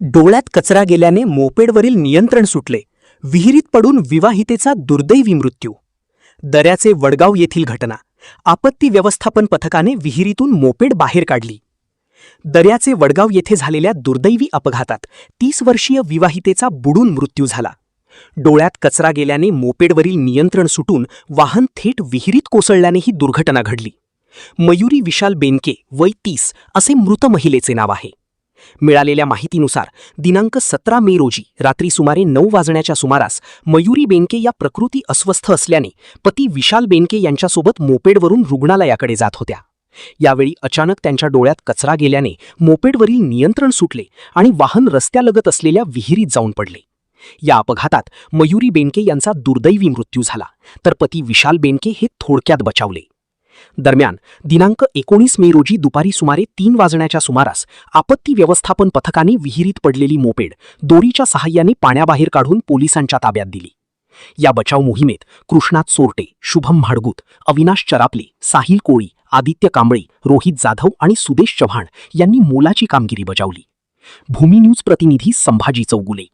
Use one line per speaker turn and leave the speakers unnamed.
डोळ्यात कचरा गेल्याने मोपेडवरील नियंत्रण सुटले. विहिरीत पडून विवाहितेचा दुर्दैवी मृत्यू. दऱ्याचे वडगाव येथील घटना. आपत्ती व्यवस्थापन पथकाने विहिरीतून मोपेड बाहेर काढली. दऱ्याचे वडगाव येथे झालेल्या दुर्दैवी अपघातात 30 वर्षीय विवाहितेचा बुडून मृत्यू झाला. डोळ्यात कचरा गेल्याने मोपेडवरील नियंत्रण सुटून वाहन थेट विहिरीत कोसळल्याने ही दुर्घटना घडली. मयुरी विशाल बेनके, वय 30 असे मृत महिलेचे नाव आहे. मिळालेल्या माहितीनुसार दिनांक 17 मे रोजी रात्री सुमारे 9 वाजण्याच्या सुमारास मयुरी बेनके या प्रकृती अस्वस्थ असल्याने पती विशाल बेनके यांच्यासोबत मोपेडवरून रुग्णालयाकडे जात होत्या. यावेळी अचानक त्यांच्या डोळ्यात कचरा गेल्याने मोपेडवरील नियंत्रण सुटले आणि वाहन रस्त्यालगत असलेल्या विहिरीत जाऊन पडले. या अपघातात मयुरी बेनके यांचा दुर्दैवी मृत्यू झाला, तर पती विशाल बेनके हे थोडक्यात बचावले. दरम्यान दिनांक 19 मे रोजी दुपारी सुमारे 3 वाजण्याच्या सुमारास आपत्ती व्यवस्थापन पथकाने विहिरीत पडलेली मोपेड दोरीच्या सहाय्याने पाण्याबाहेर काढून पोलिसांच्या ताब्यात दिली. या बचाव मोहिमेत कृष्णात सोरटे, शुभम म्हाडगूत, अविनाश चरापले, साहिल कोळी, आदित्य कांबळे, रोहित जाधव आणि सुदेश चव्हाण यांनी मोलाची कामगिरी बजावली. भूमी न्यूज प्रतिनिधी संभाजी चौगुले.